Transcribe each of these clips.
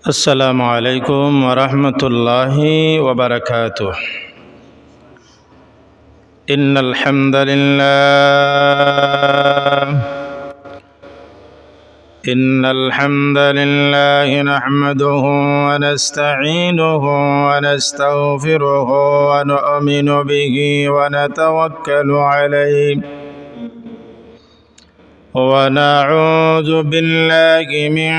السلام عليكم ورحمة الله وبركاته. إن الحمد لله نحمده ونستعينه ونستغفره ونؤمن به ونتوكل عليه ونعوذ بالله من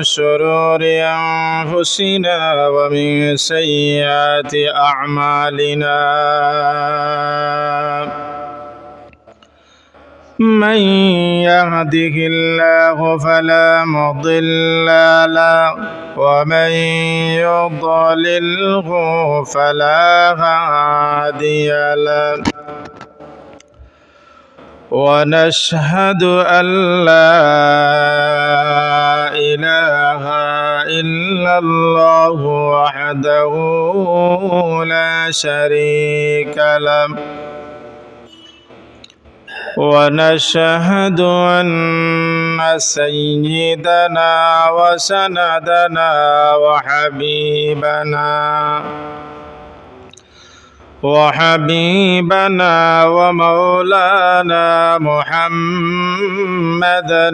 شرور أنفسنا ومن سيئات أعمالنا. من يهده الله فلا مضل له ومن يضلله فلا هادي له، ونشهد أن لا إله إلا الله وحده لا شريك له، ونشهد أن سيدنا وسندنا وحبيبنا ومولانا محمدا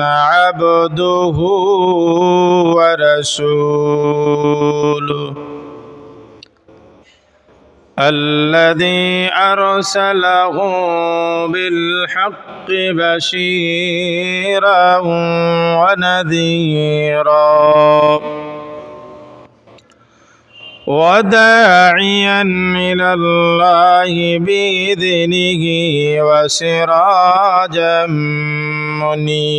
عبده ورسوله الذي أرسله بالحق بشيرا ونذيرا وداعيا إلى الله بإذنه وسراجا منيرا.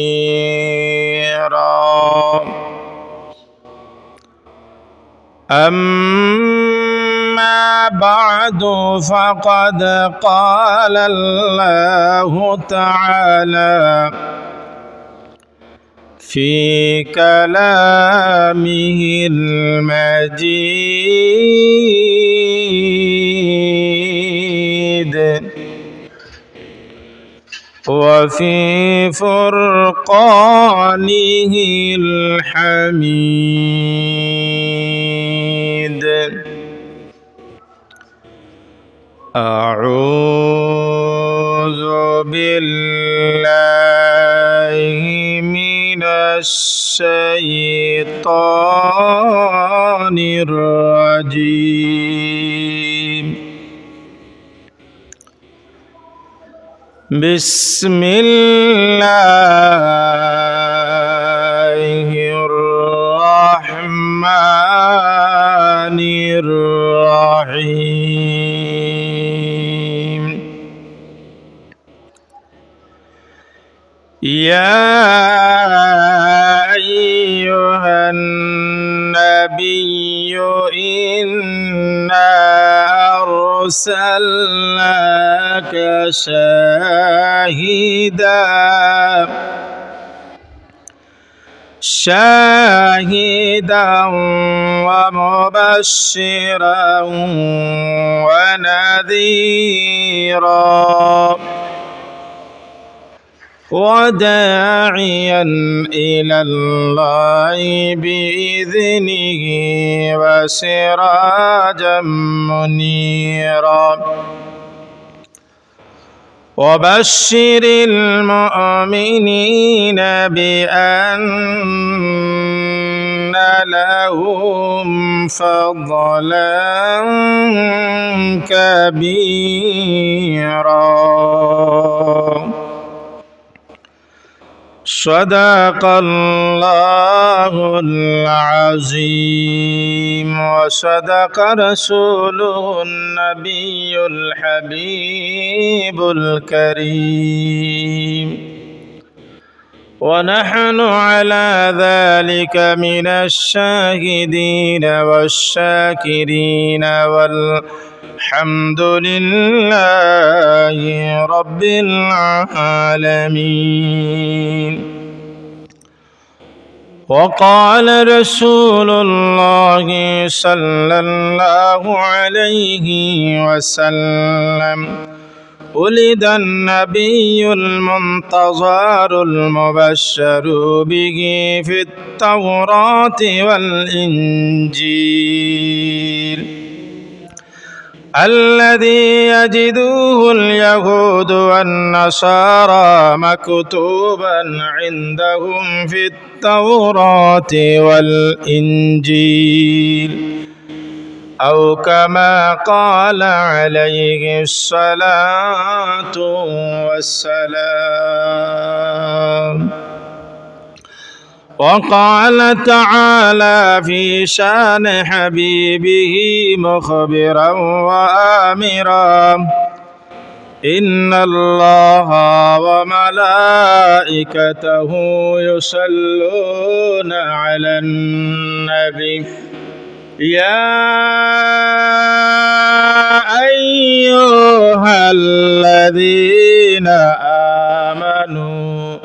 أما بعد فقد قال الله تعالى في كلامه المجيد وفي فرقانه الحميد. أعوذ بالله من الشيطان الرجيم. بسم الله الرحمن الرحيم. يا أيها النبي إنا أرسلناك شاهدا ومبشرا ونذيرا وداعيا إلى الله بإذنه وسراجا منيرا وبشر المؤمنين بأن لهم فضلا كبيرا. صدق الله العظيم وصدق رسوله النبي الحبيب الكريم، ونحن على ذلك من الشاهدين والشاكرين والحمد لله رب العالمين. وقال رسول الله صلى الله عليه وسلم: ولد النبي المنتظر المبشر به في التوراة والإنجيل الذي يجده اليهود والنصارى مكتوبا عندهم في التوراة والإنجيل أو كما قال عليه الصلاة والسلام. وقال تعالى في شان حبيبه مخبرا وآمرا إن الله وملائكته يصلون على النبي يا أيها الذين آمنوا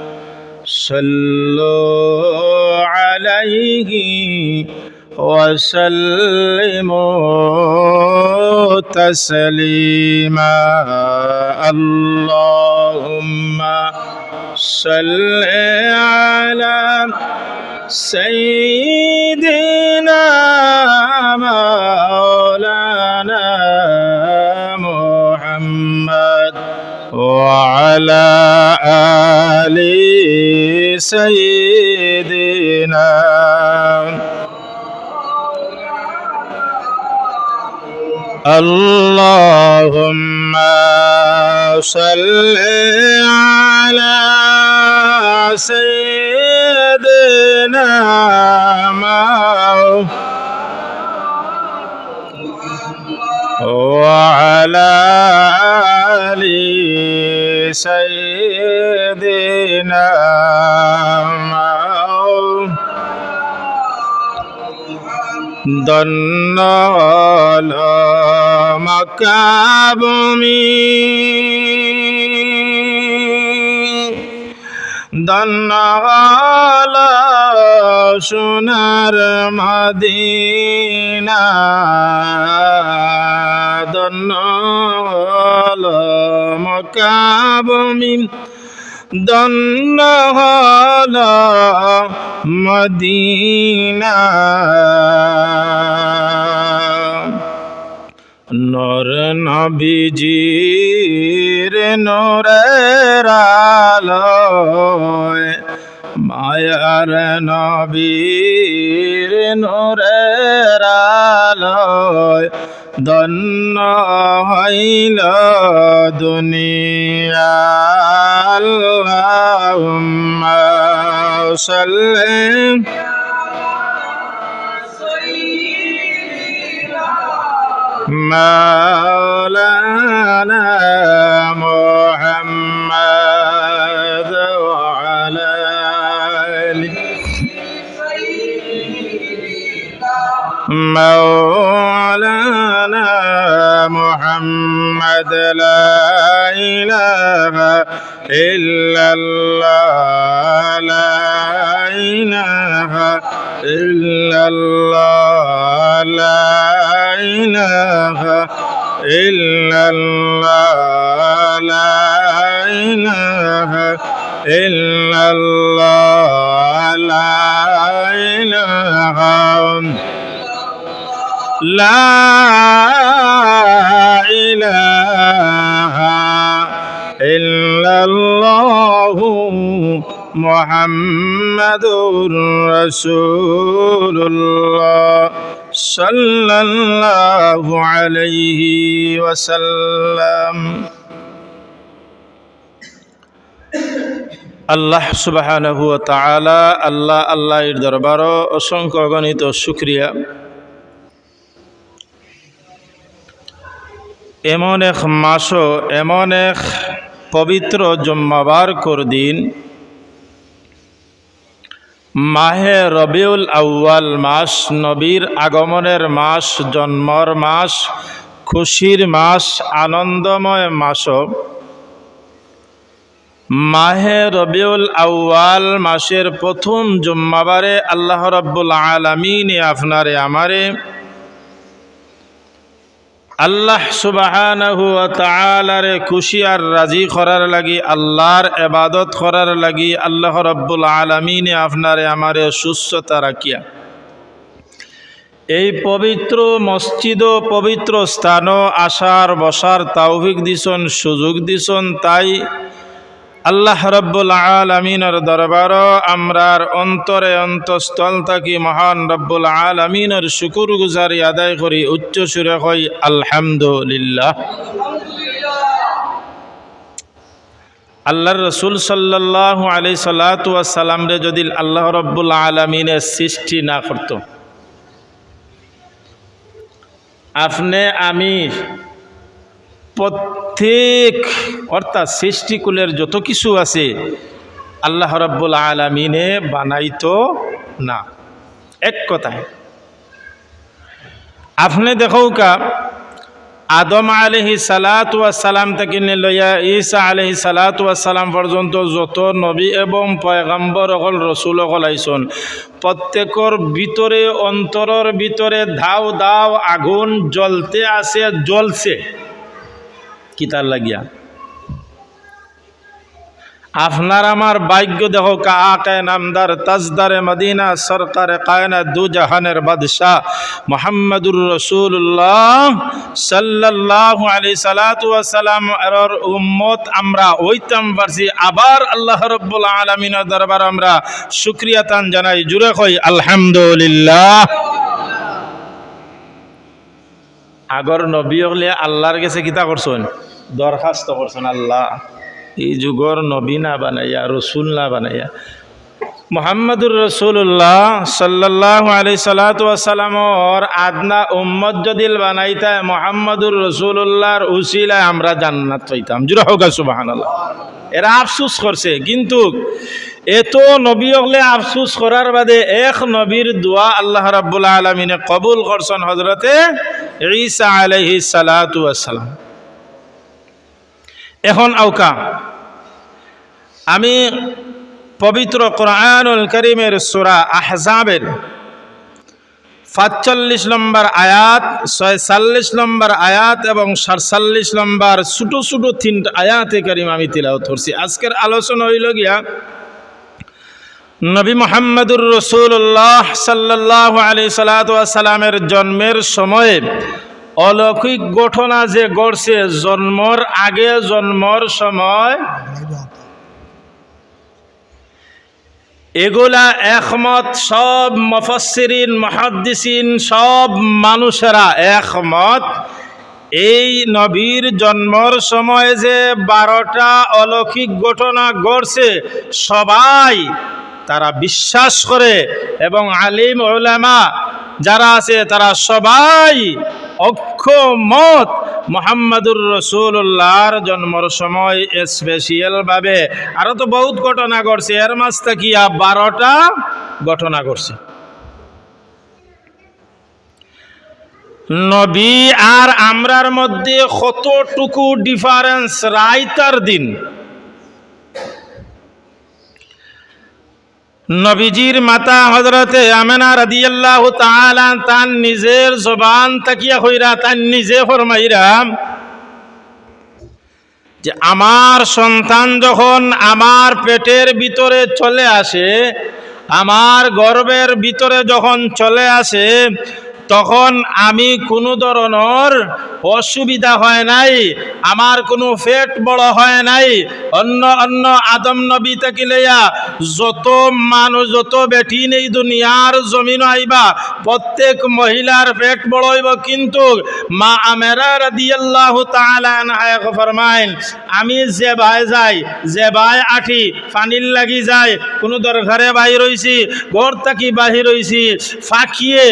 صلوا عليه وسلموا تسليما. اللهم صل على سيدنا مولانا محمد وعلى آل سيدنا. اللهم صل على سيدنا وعلى آل سيدنا دنال مكابمي دنال সোনার Medina দন্নল মকাবমি দন্নল Medina নূর নবীজির নূরের আলোয় মায়ার নবীর নূরের আলোয় ধন্য হইল দুনিয়া। আল্লাহুম্মা সাল্লি মাওলানা মুহাম্মদ ওয়ালা আলি মাওলানা মুহাম্মদ লা ইলাহা ইল্লাল্লাহ লা ইলাহা ইল্লাল্লাহ লা ইলাহা ইল্লাল্লাহ লা ইলাহা ইল্লাল্লাহ লা ইলাহা লা ইলাহা ইল্লাল্লাহ মুহাম্মাদুর রাসূলুল্লাহ সাল্লাল্লাহু আলাইহি ওয়াসাল্লাম। আল্লাহ সুবহানাহু ওয়া তাআলা আল্লাহর দরবারে অসংখ্য অগণিত শুকরিয়া। এমন এক মাস, এমন এক পবিত্র জুম্মাবার দিন, মাহে রবিউল আউয়াল মাস, নবীর আগমনের মাস, জন্মর মাস, খুশির মাস, আনন্দময় মাস। মাহে রবিউল আউয়াল মাসের প্রথম জুম্মাবারে আল্লাহ রাব্বুল আলামিন আপনারে আমারে আল্লাহ সুবহানাহু ওয়া তাআলারে খুশি আর রাজি করার লাগি, আল্লাহর ইবাদত করার লাগি আল্লাহ রাব্বুল আলামিনে আপনারে আমারে সুস্থতা রাখিয়া এই পবিত্র মসজিদ ও পবিত্র স্থানও আসার বসার তৌফিক দিছন, সুযোগ দিছন। তাই আল্লাহ রাব্বুল আলামিনের দরবারও আমরার অন্তরে অন্তঃস্থল থাকি মহান রাব্বুল আলামিনের শুকর গুজারি আদায় করি, উচ্চ সুরে কই আলহামদুলিল্লাহ। আল্লাহর রাসূল সাল্লাল্লাহু আলাইহি সাল্লাতু ওয়াস সালাম রে যদি আল্লাহ রাব্বুল আলামিনের সৃষ্টি না করত, আপনি আমি প্রত্যেক অর্থাৎ সৃষ্টিকুলের যত কিছু আছে আল্লাহ রাব্বুল আলামিনে বানাইতো না। এক কথায় আপনি দেখো কা আদম আলাইহিস সালাতু ওয়াস সালাম থেকে লইয়া ঈসা আলাইহিস সালাতু ওয়াস সালাম পর্যন্ত যত নবী এবং পয়গম্বর অকল রসুল অকল আইসন, প্রত্যেকর ভিতরে অন্তরের ভিতরে ধাও ধাও আগুন জ্বলতে আছে, জ্বলছে কিতার লাগিয়া। আপনার আমার ভাগ্য দেখো কা আকায়ে নামদার তাজদারে মদিনা সরকারে কায়নাত দু জাহানের বাদশাহ মুহাম্মদুর রাসূলুল্লাহ সাল্লাল্লাহু আলাইহি সাল্লাতু ওয়াস সালাম এর উম্মত আমরা হইতাম পারছি। আবার আল্লাহ রাব্বুল আলামিনের দরবার আমরা শুকরিয়া তান জানাই, জুড়ে কই আলহামদুলিল্লাহ। আগর নবী হলে আল্লাহর কাছে কিতা করছেন, দরখাস্ত করছেন, আল্লাহ এই যুগর নবী না বানাইয়া, রসুল না বানাইয়া মুহাম্মদুর রাসূলুল্লাহ সাল্লাল্লাহু আলাইহি সাল্লাতু ওয়াস সালামর আদনা উম্মত যদি বানাইতা মুহাম্মদুর রাসূলুল্লাহর উসিলায় আমরা জান্নাত পাইতাম। জুরা হোক সুবহানাল্লাহ। এরা আফসোস করছে, কিন্তু এত নবী হলে আফসোস করার বাদে এক নবীর দোয়া আল্লাহ রাব্বুল আলামিনে কবুল করছেন, হযরতে ঈসা আলাইহিস সালাতু ওয়াস সালাম। এখন আওকা আমি পবিত্র কোরআনুল কারীমের সূরা আহজাবের ৪৫ নম্বর আয়াত, ৪৬ নম্বর আয়াত এবং ৪৭ নম্বর ছোট ছোট তিনটা আয়াতে কারীম আমি তিলাওয়াত করছি। আজকের আলোচনা হইল গিয়া নবী মুহাম্মদুর রাসূলুল্লাহ সাল্লাল্লাহু আলাইহি সাল্লাতু ওয়াস সালামের জন্মের সময়ে অলৌকিক ঘটনা যে ঘটছে, জন্মর আগে জন্মর সময়, এগুলা একমত সব মুফাসসিরিন মুহাদ্দিসিন সব মানুষেরা একমত। এই নবীর জন্মর সময় যে 12টা অলৌকিক ঘটনা ঘটছে সবাই তারা বিশ্বাস করে, এবং আলিম উলামা যারা আছে তারা সবাই ঐক্যমত মুহাম্মদুর রাসূলুল্লাহর জন্মের সময় স্পেশাল ভাবে। আরো তো বহুত ঘটনা ঘটছে, এর মাঝ থেকে 12টা ঘটনা ঘটছে। নবী আর আমরার মধ্যে কতটুকু ডিফারেন্স, রাইতার দিন নবীজির মাতা হযরতে আমেনা রাদিয়াল্লাহু তাআলা তার নিজের জবান তাকিয়া হইরা তার নিজে ফরমাইরা যে আমার সন্তান যখন আমার পেটের ভিতরে চলে আসে, আমার গর্ভের ভিতরে যখন চলে আসে, তখন আমি কোনো ধরনের অসুবিধা হয় নাই, আমার কোনো পেট বড় হয় নাই। অন্য অন্য আদম নবী থেকে লইয়া যত মানুষ যত বেটি নেই দুনিয়ার জমিন আইবা প্রত্যেক মহিলার পেট বড় হইব, কিন্তু মা আমেরা রাদিয়াল্লাহু তাআলা আনহা ফরমাইন আমি যে ভাই যাই, যে ভাই আঠি পানির লাগি যায়, কোনো দরকারে বাহির হইছি, ঘর থাকি বাহির হইছি, ফাঁকিয়ে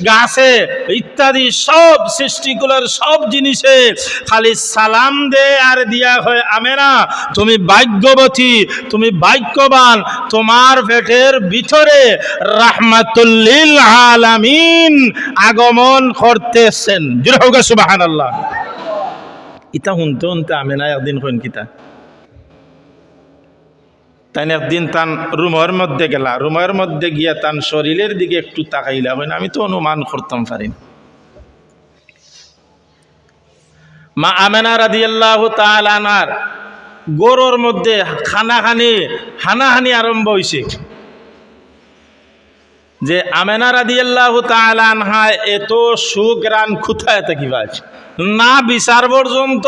গাছে ইত্যাদি সব সৃষ্টিগুলোর সব জিনিসে খালি সালাম দে আর দিয়া হয় আমেনা তুমি ভাগ্যবতী, তুমি ভাগ্যবান, তোমার পেটের ভিতরে রাহমাতুল লিল আলামিন আগমন করতেছেন। জোরে হোক সুবহানাল্লাহ। ইতা শুনতে শুনতে আমেনা একদিন কইন কিতা, তাই একদিন তান রুমের মধ্যে গেলা, রুমের মধ্যে গিয়া তান শরীরের দিকে একটু তাকাইলা, আমি তো অনুমান করতাম পারি মা আমেনা রাদিয়াল্লাহু তাআলা আনহার গরুর মধ্যে হানাহানি আরম্ভ হয়েছে। যে আমেনা রাদিয়াল্লাহু তাআলা আনহা এত সুগ্রাণ কোথায় থেকে পাচ্ছে না, বিচার পর্যন্ত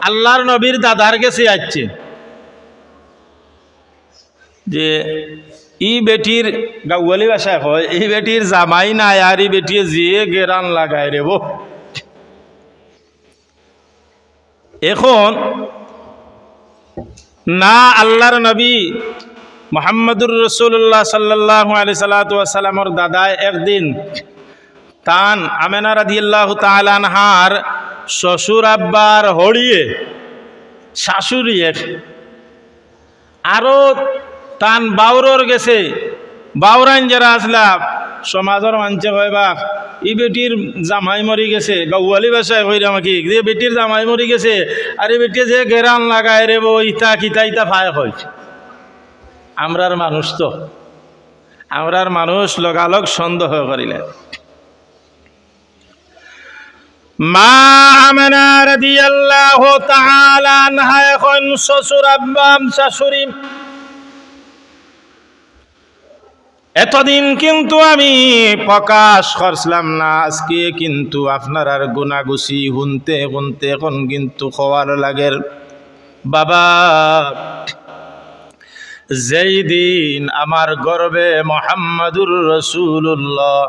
আল্লাহর নবীর দাদার কাছে আসছে যে ই বেটির গাওয়ালি ভাষায় হয়, এই বেটির জামাই নাই আর এই বেটি যে গেরান লাগায় রে বো। এখন না আল্লাহর নবী মুহাম্মদুর রাসূলুল্লাহ সাল্লাল্লাহু আলাইহি সাল্লাতু ওয়াস সালামের দাদায় একদিন তান আমেনা রাদিয়াল্লাহু তাআলা আনহার শ্বশুর আব্বার হড়িয়ে শাশুড়িয়ে আরো তান বাউরর গেছে, বাউরাইন যারা আসলা সমাজের মানছে হয় বা ই বেটির জামাই মরি গেছে, গাওয়ালি ভাষায় হইরা আমাকে যে বেটির জামাই মরি গেছে আর এই বেটি যে গেরান লাগায় রে বো ইতা কিতা ইতা ফায় হয়। আমরার মানুষ তো আমরার মানুষ লগালগ সন্দেহ করিলেন। মা আমেনা রাদিয়াল্লাহু তাআলা আনহা এখন শ্বশুর আব্বা শাশুড়ি এতদিন কিন্তু আমি প্রকাশ করছিলাম না, আজকে কিন্তু আপনার আর গুনাগুছি শুনতে শুনতে এখন কিন্তু খোয়ার লাগের। বাবা যেই দিন আমার গর্বে মুহাম্মাদুর রাসূলুল্লাহ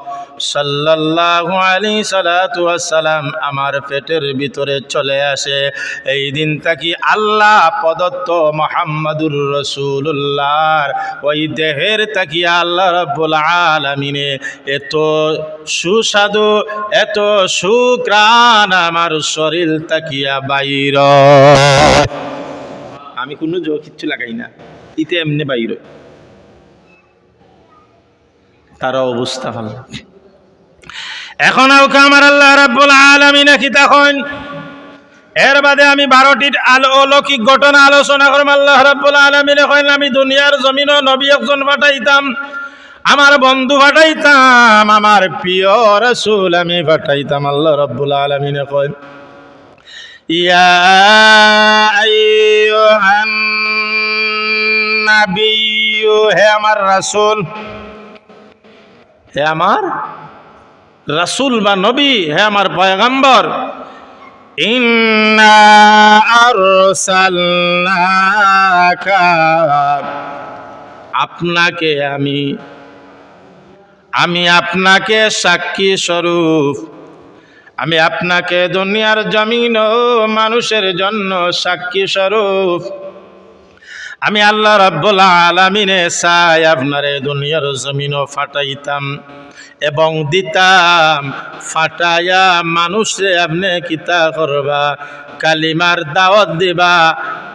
সাল্লাল্লাহু আলাইহি সাল্লাতু ওয়াস সালাম আমার পেটের ভিতরে চলে আসে, এই দিন থেকে আল্লাহ প্রদত্ত মুহাম্মাদুর রাসূলুল্লাহর ওই দেহের তাকিয়া আল্লাহ রাব্বুল আলামিনে এত সুস্বাদু এত সুঘ্রাণ আমার শরীর তাকিয়া বাইর। আমি কোনো কিচ্ছু লাগাই না, ইতে এমনি বাইর তার অবস্থা ভালো। এখন আমার আল্লাহ রাব্বুল আলামিন কি তখন এর বাদে আমি 12টি অলৌকিক ঘটনা আলোচনা করব। আল্লাহ রাব্বুল আলামিন কইলেন আমি দুনিয়ার জমিনও নবী একজন পাঠাইতাম, আমার বন্ধু পাঠাইতাম, আমার প্রিয় রাসূল আমি পাঠাইতাম। আল্লাহ রাব্বুল আলামিন কইলেন ইয়া আইয়ুহান নাবিয়্যু, হে আমার রাসূল, হে আমার রাসূল বা নবী, হে আমার পয়গম্বর, ইন্না আরসালনাকা, আপনাকে আমি আপনাকে সাক্ষী স্বরূপ, আমি আপনাকে দুনিয়ার জমিন ও মানুষের জন্য সাক্ষী স্বরূপ আমি আল্লাহ রাব্বুল আলামিনে চাই আপনারে দুনিয়ার জমিনও ফাটাইতাম এবং দিতাম, ফাটাইয়া মানুষে আপনি কিতা করবা, কালিমার দাওয়াত দিবা,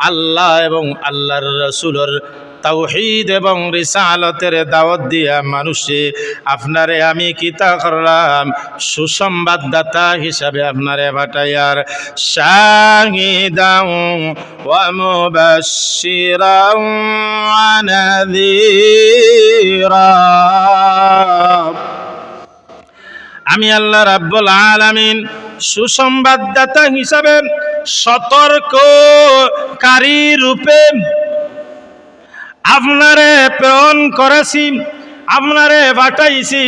আল্লাহ এবং আল্লাহর রাসূলের তাওহীদ এবং রিসালাতের দাওয়াত দিয়া মানুষে আপনারে আমি কিতা করলাম, সুসংবাদদাতা হিসাবে আপনারে পাঠাইয়ার, শাহিদাও ওয়া মুবাশশিরাও ওয়া নাযীরা। আমি আল্লাহ রাব্বুল আলামিন সুসংবাদদাতা হিসাবে সতর্ককারী রূপে আপনারে প্রেরণ করেছি, আপনারে পাঠাইছি।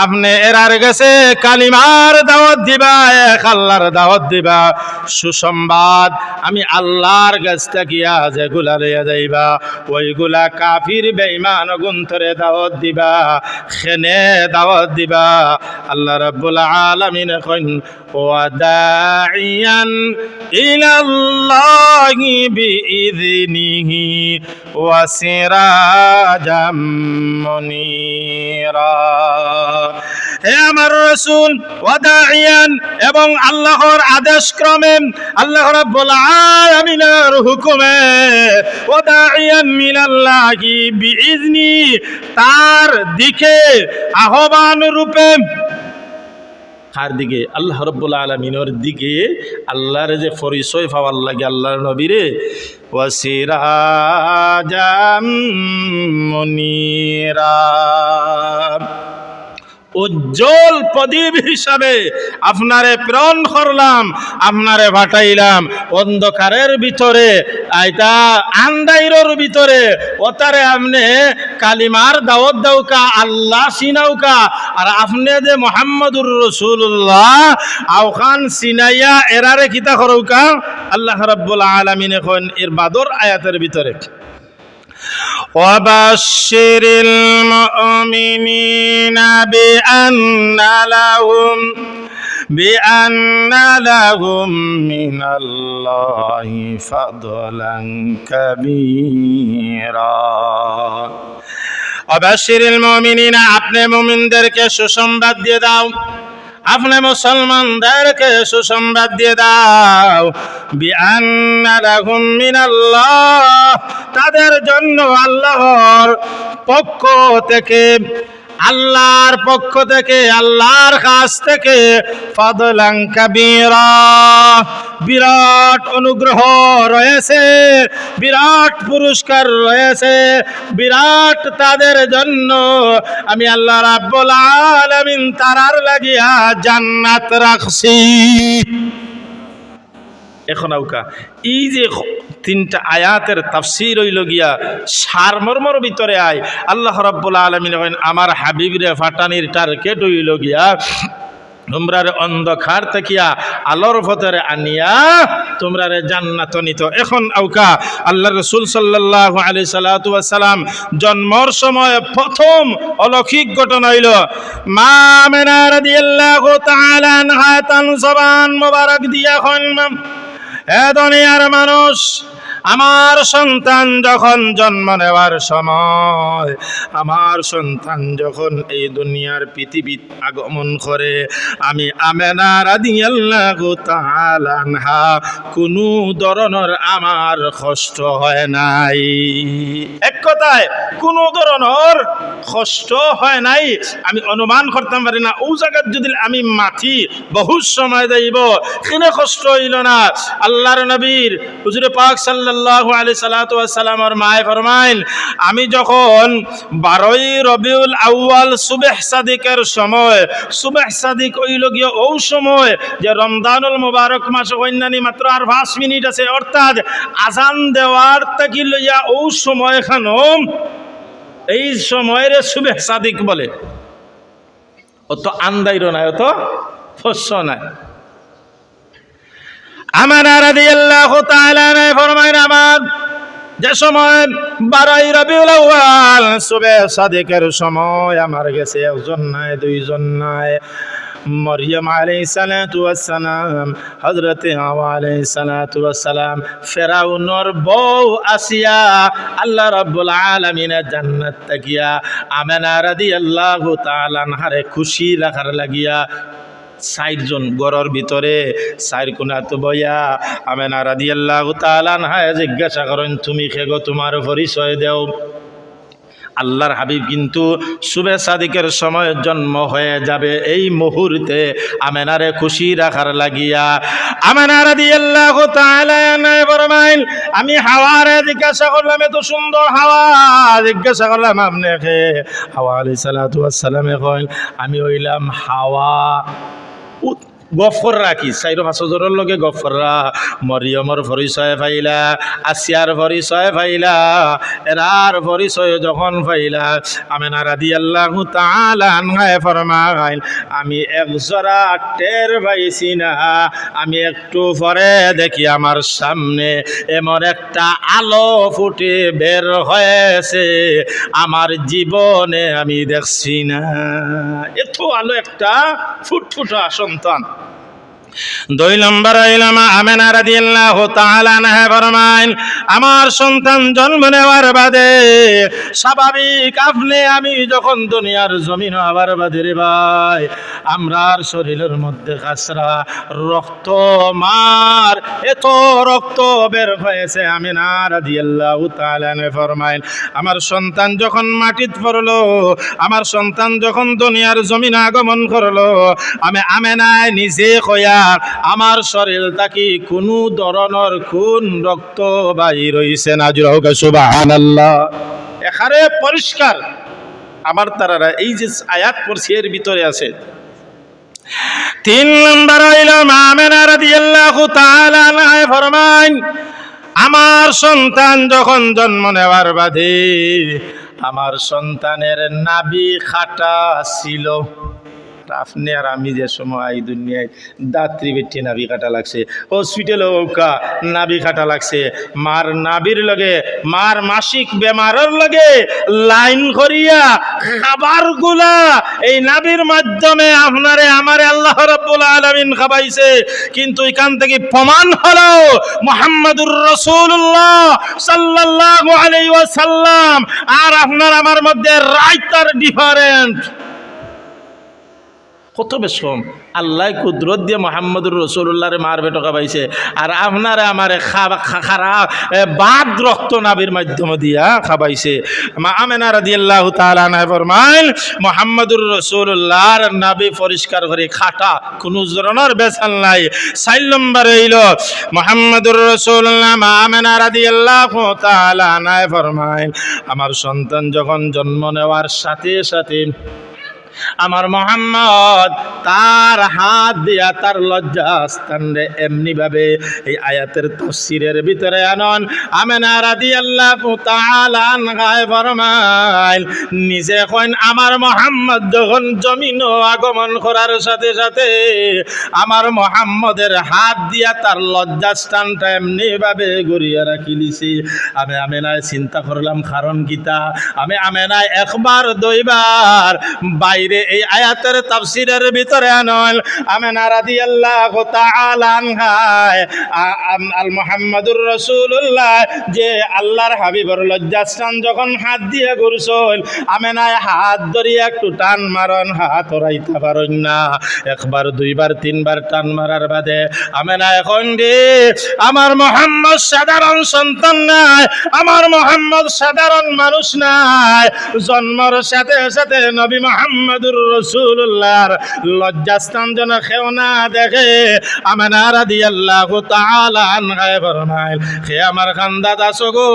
আপনি এরার গেছে কালিমার দাওয়াত দিবা, এক আল্লাহর দাওয়াত দিবা, সুসংবাদ আমি আল্লাহর কাছ থেকে যেগুলা লইয়া যাইবা ওইগুলা কাফির বেঈমান গুন্তরে দাওয়াত দিবা, খেনে দাওয়াত দিবা। আল্লাহ রাব্বুল আলামিন কইন ওয়া দাইয়ান ইলাল্লাহি বিইযনিহি ওয়া সিরাজাম মুনীরা। হে আমার রাসূল, ওয়া দাইয়ান এবং আল্লাহর আদেশ ক্রমে, আল্লাহ রাব্বুল আলামিনের হুকুমে, ওয়া দাইয়ান মিনাল্লাহি বিইযনি, তার দিকে আহ্বান রূপে, কার দিকে? আল্লাহ রাব্বুল আলামিনের দিকে। আল্লাহর যে পরিচয় পাওয়ার লাগে আল্লাহর নবীরে, ওয়া সিরাজাম মুনীরা, উজ্জ্বল প্রদীপ হিসাবে আপনারে প্রেরণ করলাম, আপনারে পাঠাইলাম অন্ধকারের ভিতরে, আইতা আন্দাইরের ভিতরে, ওতারে আপনি কালিমার দাওয়াত দাউকা, আল্লাহ সিনাউকা, আর আপনি যে মুহাম্মদুর রাসূলুল্লাহ আওখান সিনাইয়া এরারে কিতা করৌকা। আল্লাহ রাব্বুল আলামিন এখন এর বাদর আয়াতের ভিতরে وبشر المؤمنين بأن لهم من الله فضلا كبيرا وبشر المؤمنين আপনি মুমিনদেরকে সুসংবাদ দিয়ে দাও, আপনি মুসলমানদেরকে সুসংবাদ দিয়ে দাও, বিআন্না লাহুম মিনাল্লাহ, তাদের জন্য আল্লাহর পক্ষ থেকে, আল্লাহর পক্ষ থেকে, আল্লাহর কাছ থেকে ফাদলান কাবীরা, বিরাট অনুগ্রহ রয়েছে, বিরাট পুরস্কার রয়েছে, বিরাট তাদের জন্য আমি আল্লাহ রাব্বুল আলামিন তারার লাগিয়া জান্নাত রাখছি। এখন আউকা এই যে তিনটা আয়াতের তাফসীর হইল গিয়া সারমর্মর ভিতরে আয় আল্লাহ রাব্বুল আলামিন আমার হাবিবরে ফাটানির টার্গেট হইল গিয়া তোমরারে অন্ধকার থাকিয়া আলোর ভেতরে আনিয়া তোমরারে জান্নাত নিত। এখন আউকা আল্লাহ রাসূল সাল্লাল্লাহু আলাইহি সাল্লাতু ওয়াস সালাম জন্মের সময় প্রথম অলৌকিক ঘটনা হইল মা আমিনা রাদিয়াল্লাহু তাআলা আনহা তান জবান মোবারক দিয়া খন, এ দুনিয়ার মানুষ, আমার সন্তান যখন জন্ম নেওয়ার সময়, আমার সন্তান যখন এই দুনিয়ার পৃথিবীত আগমন করে, আমি আমেনা রাদিয়াল্লাহু তাআলা আনহা কোনো ধরনের আমার কষ্ট হয় নাই। এক কথায় কোনো ধরনের কষ্ট হয় নাই। আমি অনুমান করতাম পারি না ও জায়গায় যদি আমি মাটি বহু সময় যাইব কিনে কষ্ট হইল না। আল্লাহর নবীর হুজুর পাক সাল্লাল্লাহু আলাইহি সাল্লাতু ওয়াস সালামের মায়ে ফরমাইন, আমি যখন 12ই রবিউল আউয়াল সুবহ সাদিকের সময়, সুবহ সাদিক হইল গিয়ে ও সময় যে রমজানুল মুবারক মাস অন্যান্য মাত্র আর 5 মিনিট আছে, অর্থাৎ আজান দেওয়ার থেকে লইয়া ও সময় খানো, এই সময়ের সুবহ সাদিক বলে। অত আন্দাইর নাই, অত ফস্য নাই। আমেনা রাদিয়াল্লাহু তাআলা আনহা ফরমায়েন, আমার যে সময় 12ই রবিউল আউয়াল সুবহ সাদিকের সময় আমার গেছে একজন নাই, দুইজন নাই। মরিয়ম আলাইহিস সালাতু ওয়াস সালাম, হযরত হাওয়া আলাইহিস সালাতু ওয়াস সালাম, ফেরাউনের বউ আসিয়া আল্লাহ রাব্বুল আলামিনের জান্নাত তাকিয়া আমেনা রাদিয়াল্লাহু তাআলা আনহারে খুশি রাখার লাগিয়া 60 জন গড়ের ভিতরে 4 কোণাতে বইয়া আমেনা রাদিয়াল্লাহু তাআলা আনহা জিজ্ঞাসা করেন, তুমি কে গো, তোমার পরিচয় দাও। আল্লাহর হাবিব কিন্তু সুবহ সাদিকের সময় জন্ম হয়ে যাবে এই মুহূর্তে আমেনারে খুশি রাখার লাগিয়া আমেনা রাদিয়াল্লাহু তাআলা আনহা ফরমাইন, আমি হাওয়ারে জিজ্ঞাসা করলাম, এত সুন্দর হাওয়া, জিজ্ঞাসা করলাম আপনি কে? হাওয়া আলাইহিস সালাতু ওয়াস সালাম কইল, আমি হইলাম হাওয়া। গফররা কি 4-5 জনের লগে গফররা। মরিয়মর পরিচয় পাইলা, আসিয়ার পরিচয় পাইলা, এরার পরিচয় যখন পাইলা আমেনা রাদিয়াল্লাহু তাআলা আনহা ফরমাইল, আমি একজোড়া টের পাইছি না, আমি একটু পরে দেখি আমার সামনে এমন একটা আলো ফুটে বের হয়েছে, আমার জীবনে আমি দেখছি না এত আলো একটা ফুটফুটা সন্তান। 2 নম্বর হইলাম আমেনা রাদিয়াল্লাহু তাআলা আনহা ফরমাইন, আমার সন্তান জন্ম নেওয়ার বাদে স্বাভাবিক আপনি আমি যখন দুনিয়ার জমিন হবার বাদে রে ভাই, আমরার শরীরের মধ্যে কাসরা রক্ত মার এত রক্ত বের হয়েছে। আমেনা রাদিয়াল্লাহু তাআলা আনহা ফরমাইন, আমার সন্তান যখন মাটিত পড়লো, আমার সন্তান যখন দুনিয়ার জমিন আগমন করলো, আমি আমেনা নিজে কয়া আমার শরীর থাকি কোনো ধরনের খুন রক্ত বাইর হইছে না। জোরে হোক সুবহানাল্লাহ। এখানে পরিষ্কার আমার তারারা এই যে আয়াত পড়ছি এর ভিতরে আছে। 3 নম্বর হইল মা আমেনা রাদিয়াল্লাহু তাআলা আনহা ফরমান, আমার সন্তান যখন জন্ম নেওয়ার বাদে আমার সন্তানের নাভি খাটা ছিল। আপনি আর আমি যে সময় এই দুনিয়ায় দাত্রী বেটি নাভি কাটা লাগছে, হসপিটালে ওকা নাভি কাটা লাগছে, মার নাভির লগে মার মাসিক বেমারের লগে লাইন করিয়া খাবারগুলা এই নাভির মাধ্যমে আপনারে আমারে আল্লাহ রাব্বুল আলামিন খাবাইছে। কিন্তু এখান থেকে প্রমাণ হলো মুহাম্মদুর রাসূলুল্লাহ সাল্লাল্লাহু আলাইহি ওয়াসাল্লাম আর আপনার আমার মধ্যে রাইতার ডিফারেন্ট কত বেশি কম। আল্লাহ কুদরত দিয়ে মুহাম্মদুর রাসূলুল্লাহর মার বেটো খাবাইছে, আর আপনারে আমারে খারা বাদ রক্ত নাভির মাধ্যমে দিয়া খাবাইছে। মা আমেনা রাদিয়াল্লাহু তাআলা আনহা ফরমাইল, মুহাম্মদুর রাসূলুল্লাহর নাভি পরিষ্কার করে খাটা, কোনো ধরনের বেসাল নাই। 4 নম্বরে হইল মুহাম্মদুর রাসূলুল্লাহ মা আমেনা রাদিয়াল্লাহু তাআলা আনহা ফরমাইল, আমার সন্তান যখন জন্ম নেওয়ার সাথে সাথে আমার মুহাম্মদ তার হাত দিয়া তার লজ্জাস্থান রে এমনি ভাবে এই আয়াতের তাফসীরের ভিতরে আনন আমেনা রাদিয়াল্লাহু তাআলা আনহা ফরমাইল, নিজে কইন আমার মুহাম্মদ যখন জমিন আগমন করার সাথে সাথে আমার মুহাম্মদের হাত দিয়া তার লজ্জাস্থানটা এমনি ভাবে গড়িয়া রাখিলিছি। আমি আমেনায় চিন্তা করলাম কারণ কিতা। আমি আমেনায় একবার দুইবার বাইরে এই আয়াতের তাফসীরের ভিতরে আনল আমেনা রাদিয়াল্লাহু তাআলা আনহা আল মুহাম্মদুর রাসূলুল্লাহ যে আল্লাহর হাবিবর লজ্জাস্থান যখন হাত দিয়ে ঘুরছল, আমেনায় হাত ধরিয়া একটু টান মারন, হাত ওরাইতে পারেন না। একবার দুইবার তিনবার টান মারার বাদে আমেনা এখন রে আমার মুহাম্মদ সাধারণ সন্তান নাই, আমার মুহাম্মদ সাধারণ মানুষ নাই, জন্মের সাথে সাথে নবী মুহাম্মদুর রাসূলুল্লাহর লজ্জাস্থান যেন কেউ না দেখে। আমেনা রাদিয়াল্লাহু তাআলা আনহা ফরমাইল, হে আমার খানদাদ আছো গো,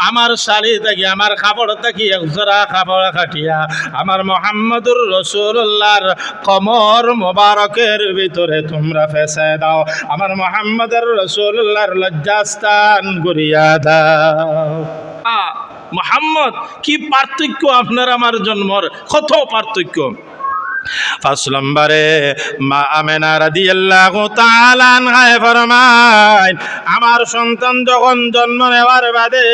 আমার শাড়ি থেকে আমার কাপড় থেকে একজোড়া কাপড় কাটিয়া আমার মুহাম্মদুর রাসূলুল্লাহর কমর মোবারকের ভিতরে তোমরা ফেসায় দাও, আমার মুহাম্মদুর রাসূলুল্লাহর লজ্জাস্থান গড়িয়া দাও। মুহাম্মদ কি পার্থক্য আপনার আমার জন্মর, কত পার্থক্য। 5 নম্বরে মা আমেনা রাদিয়াল্লাহু তাআলা আনহা ফরমায়, আমার সন্তান যখন জন্ম নেওয়ার বাদে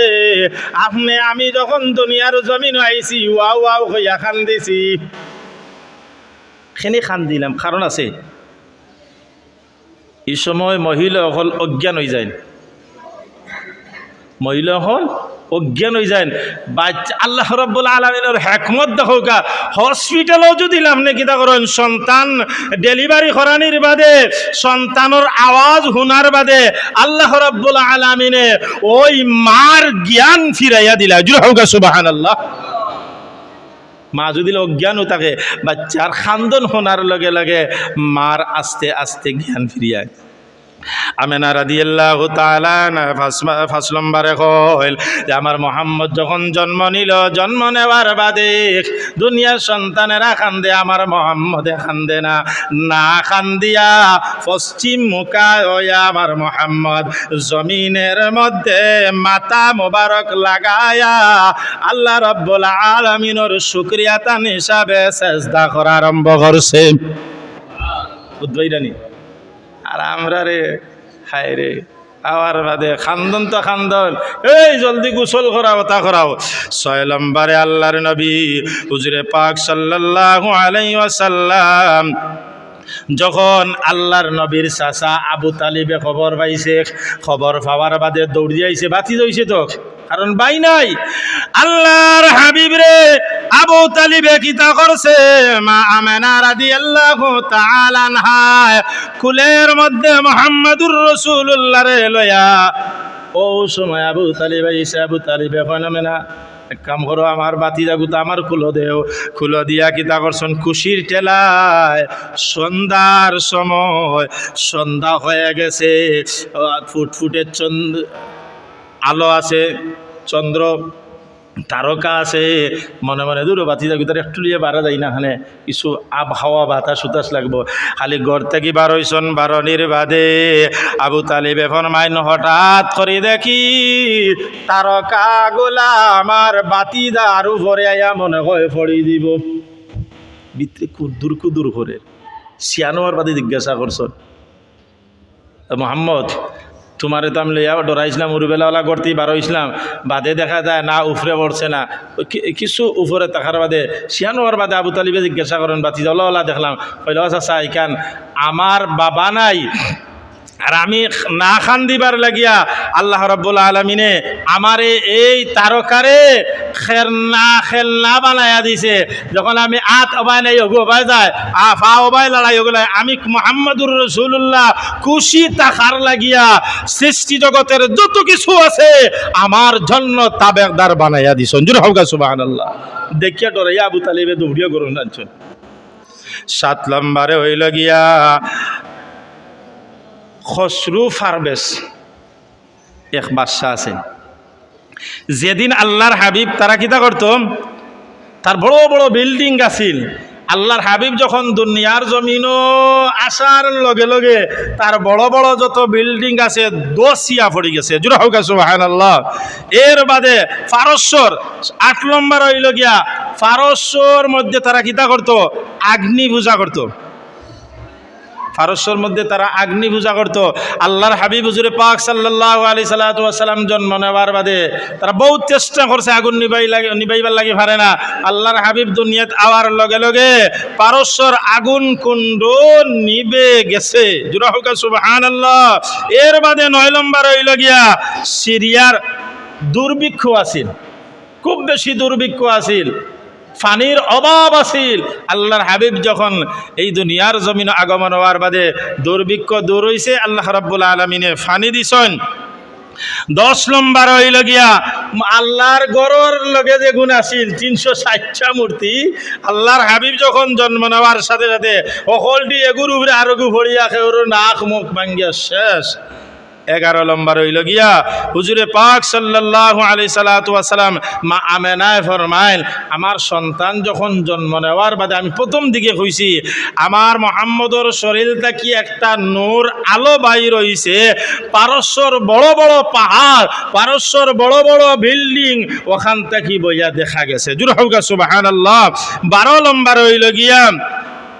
আপনি আমি যখন দুনিয়ার জমিন আইছি ওয়াও ওয়াও হইয়া খান দিছি। খেনে খান দিলাম কারণ আছে, এই সময় মহিলা হল অজ্ঞান হয়ে যায়, মহিলা হল অজ্ঞান হয়ে যায়। বাচ্চা আল্লাহ রাব্বুল আলামিনের হিকমত দেখো কা, হসপিটালও যদি আপনি কিতা করেন সন্তান ডেলিভারি করানির বাদে সন্তানের আওয়াজ শোনার বাদে আল্লাহ রাব্বুল আলামিনে ওই মার জ্ঞান ফিরাইয়া দিলা। জুড়ে হোক সুবহানাল্লাহ। মা যদি অজ্ঞানও থাকে, বাচ্চার খান্দন শোনার লগে লগে মার আস্তে আস্তে জ্ঞান ফিরিয়ায়। আমেনা রাদিয়াল্লাহু তাআলা 5 নম্বরে কইল যে আমার মুহাম্মদ যখন জন্ম নিল, জন্ম নেওয়ার বাদে দুনিয়ার সন্তানেরা কান্দে, আমার মুহাম্মদে কান্দে না, না কান্দিয়া পশ্চিম মুখা হইয়া আমার মুহাম্মদ জমিনের মধ্যে মাথা মোবারক লাগায়া আল্লাহ রাব্বুল আলামিনের শুকরিয়া তান হিসাবে সেজদা করা আরম্ভ করছে। বুঝবাইরানি আর আমরা রে হায় রে আওয়ার বাদে খান্দন তো খান্দন, এই জলদি গোসল করাও তা করাও। 6 নম্বরে আল্লাহর নবী হুজুরে পাক সাল্লাল্লাহু আলাইহি ওয়াসাল্লাম যখন আল্লাহর নবীর চাচা আবু তালিবে খবর পাইছে, খবর পাওয়ার বাদে দৌড়ি আইছে, বাতি হইছে তো কারণ বাই নাই। আল্লাহর হাবিব রে আবু তালিবে কিতা করছে, মা আমেনা রাদিয়াল্লাহু তাআলা আনহা কুলের মধ্যে মুহাম্মদুর রাসূলুল্লাহ রে লয়া ও সময় আবু তালিব আইছে। আবু তালিবে কয় আমেনা এক কাম করো, আমার বাতি জাগুতা আমার খুলো দেও। খুলো দিয়া কিতা করছেন, খুশির ঠেলায় সন্ধ্যার সময়, সন্ধ্যা হয়ে গেছে, ফুটফুটে আলো আছে, চন্দ্র তারকা আছে, মনে মনে দূর বাতি যাবি তার একটু লিয়ে বাড়া যায় না, খানে কিছু আবহাওয়া বাতাস উতাস লাগবো। খালি ঘর থেকে বারোইছন বারণির বাদে আবু তালিবে ফরমাইন হঠাৎ করে দেখি তারকা গোলা আমার বাতি দার উপরে আয়া মনে হয় ফড়ি দিব। ভিতরে কুদুর কুদুর করে শিয়ানোয়ার বাদে জিজ্ঞাসা করছন, মোহাম্মদ তোমারে তো আমি লইয়া ডরাইছিলাম, উরুবেলাওয়ালা করতেই বারো ইসলাম, বাদে দেখা যায় না উফরে পড়ছে না, কিছু উপরে থাকার বাদে শিয়ানোয়ার বাদে আবু তালিবে জিজ্ঞাসা করেন বাতি জলাওয়ালা দেখলাম, কইল আচ্ছা ইকান আমার বাবা নাই আর আমি না খান দিবার লাগিয়া আল্লাহ রাব্বুল আলামিনে আমারে এই তারকারে খেলনা বানায়া দিছে। যখন আমি আত অবাই নাই অবাই যায় ফা অবাই লড়াই ওগুলো আমি মুহাম্মাদুর রাসূলুল্লাহ খুশি তাকার লাগিয়া সৃষ্টি জগতের যত কিছু আছে আমার জন্য তাবেদার বানায়া দিছেন। জোরে হোক সুবহানাল্লাহ। দেখিয়া ডরাইয়া আবু তালিবে দৌড়িয়া গরু নাচছেন। 7 নম্বরে হইল গিয়া খসরু পারভেজ, এক বাদশা আছেন। যেদিন আল্লাহর হাবিব তারা কিতা করত, তার বড় বড় বিল্ডিং আছিল। আল্লাহর হাবিব যখন দুনিয়ার জমিনও আসার লগে লগে তার বড় বড় যত বিল্ডিং আছে দোষিয়া পড়ে গেছে। জোরে হোক সুবহানাল্লাহ। এর বাদে পারস্যর 8 নম্বর হইল গিয়া পারস্যর মধ্যে তারা কিতা করত, আগ্নি পূজা করত। পারস্যর মধ্যে তারা আগ্নি পূজা করত। আল্লাহর হাবিব হুজুরে পাক সাল্লাল্লাহু আলাইহি সাল্লাতু ওয়াস সালাম জন্ম নেওয়ার বাদে তারা বহুত চেষ্টা করছে, আগুন নিবাইবার লাগে পারে না। আল্লাহর হাবিব দুনিয়াত আওয়ার লগে লগে পারস্যর আগুন কুণ্ড নিবে গেছে। জোরে হোক সুবহানাল্লাহ। এর বাদে 9 নম্বর হইল গিয়া সিরিয়ার দুর্ভিক্ষ আছিল, খুব বেশি দুর্ভিক্ষ আছিল, পানির অভাব আছিল। আল্লাহর হাবিব যখন এই দুনিয়ার জমিন আগমন হওয়ার বাদে দুর্ভিক্ষ দূর হইছে, আল্লাহ রাব্বুল আলামিনে পানি দিছেন। 10 নম্বর হইল গিয়া আল্লাহর গরর লগে যে গুণ আছিল 360টা মূর্তি। আল্লাহর হাবিব যখন জন্ম নেওয়ার সাথে সাথে অকলটি এগুর উপরে আরো গু ভরিয়া খেউর নাক মুখ ভাঙ্গিয়া শেষ। 11 নম্বর হইল গিয়া হুজুরে পাক সাল্লাল্লাহু আলাইহি সাল্লাতু ওয়াস সালাম মা আমেনায় ফরমাইল, আমার সন্তান যখন জন্ম নেওয়ার বাদে আমি প্রথম দিকে কইছি আমার মুহাম্মদর শরীর থেকে একটা নূর আলো বাইর হইছে। পারস্যর বড় বড় পাহাড়, পারস্যর বড় বড় বিল্ডিং ওখান থেকে বইয়া দেখা গেছে। জোরে হোক সুবহানাল্লাহ। 12 নম্বর হইল গিয়া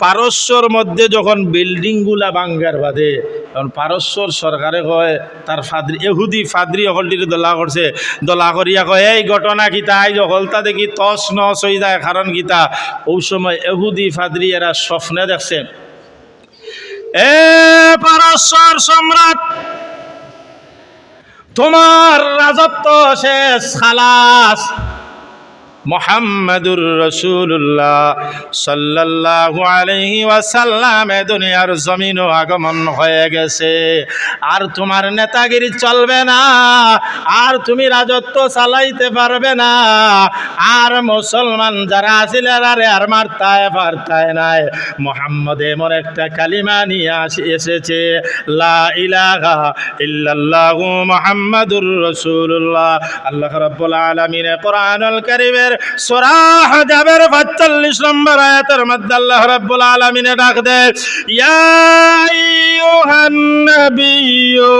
পারস্যর মধ্যে যখন বিল্ডিংগুলা ভাঙ্গার বাদে তখন পারস্যর সরকারে কয় তার ফাদ্রি এহুদি ফাদ্রি অকলটির দলা করছে, দলা করিয়া কয় এই ঘটনা কিতা এই অকলতা দেখি তস নস হয়ে যায়। কারণ কিতা ওই সময় এহুদি ফাদ্রি এরা স্বপ্নে দেখছে, এ পারস্যর সম্রাট তোমার রাজত্ব শেষ, খালাস। মুহাম্মাদুর রাসূলুল্লাহ সাল্লাল্লাহু আলাইহি ওয়াসাল্লাম দুনিয়ার জমিনও আগমন হয়ে গেছে, আর তোমার নেতাগিরি চলবে না, আর তুমি রাজত্ব চালাইতে পারবে না। আর মুসলমান যারা আছিল আর মারতায় নাই। মুহাম্মদ এমন একটা কালিমা নিয়ে এসেছে, লা ইলাহা ইল্লাল্লাহু মুহাম্মাদুর রাসূলুল্লাহ। আল্লাহ রাব্বুল আলামিন কোরআনুল কারীমের সূরা হাজাবের 45 নম্বর আয়াতের মধ্যে আল্লাহ রাব্বুল আলামিন ডাক দেয়, ইয়া আইয়ুহান নাবিয়্যু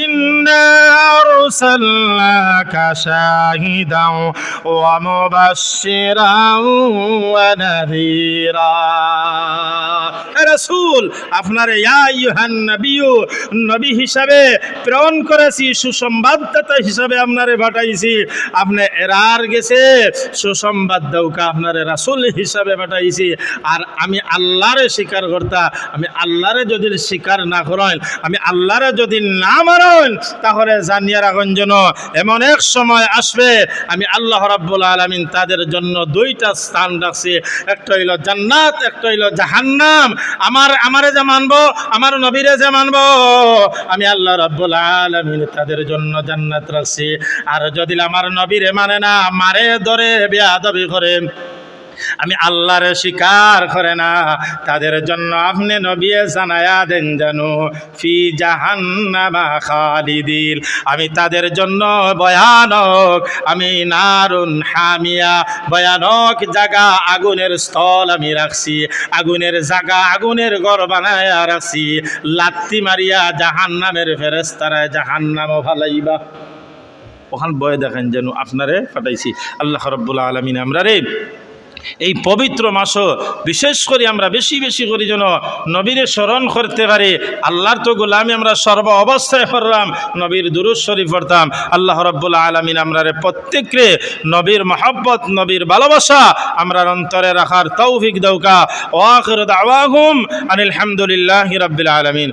ইন্না আরসালনাকা শাহিদাও ওয়া মুবাশশিরাও ওয়া নাযীরা। হে রাসূল, আপনারে ইয়া আইয়ুহান নাবিয়্যু নবী হিসাবে প্রেরণ করেছি, সুসংবাদদাতা হিসাবে আপনারে পাঠাইছি। আপনি এরার গেছে সুসংবাদ দাওকা আপনারে রাসূল হিসাবে পাঠাইছি। আর আমি আল্লাহরে স্বীকার করতা, আমি আল্লাহরে যদি স্বীকার না করেন, আমি আল্লাহরে যদি না মানেন, তাহলে জানিয়ে রাখুন যেন এমন এক সময় আসবে আমি আল্লাহ রাব্বুল আলামিন তাদের জন্য 2টা স্থান রাখছি, একটা হইল জান্নাত, একটা হইল জাহান্নাম। আমারে যে মানবো, আমার নবীরে যে মানবো, আমি আল্লাহ রাব্বুল আলামিন তাদের জন্য জান্নাত রাখছি। আর যদি আমার নবীরে মানে না, মারে ধরে বেয়াদবি করে, আমি আল্লাহর স্বীকার করে না, তাদের জন্য আপনি নবী জানায়া দেন জানো ফি জাহান্নামা খালিদিন, আমি তাদের জন্য ভয়ানক, আমি নারুন হামিয়া, ভয়ানক জায়গা, আগুনের স্থল আমি রাখছি, আগুনের জায়গা, আগুনের ঘর বানায়া রাখছি, লাত্তি মারিয়া জাহান্নামের ফেরেশতারা জাহান্নামও ফালাইবা। ওখান বয়ে দেখেন যেন আপনারে ফাটাইছি। আল্লাহ রাব্বুল আলামিন আমরা রে এই পবিত্র মাসও বিশেষ করে আমরা বেশি বেশি করে যেন নবীরে স্মরণ করতে পারি। আল্লাহর তো গোলামি আমরা সর্ব অবস্থায় করলাম, নবীর দুরূদ শরীফ পড়তাম। আল্লাহ রাব্বুল আলামিন আমরারে প্রত্যেকরে নবীর মহব্বত, নবীর ভালোবাসা আমরার অন্তরে রাখার তৌফিক দৌকা। ওয়া আখিরু দাওয়াহুম আনিল হামদুলিল্লাহি রাব্বিল আলামিন।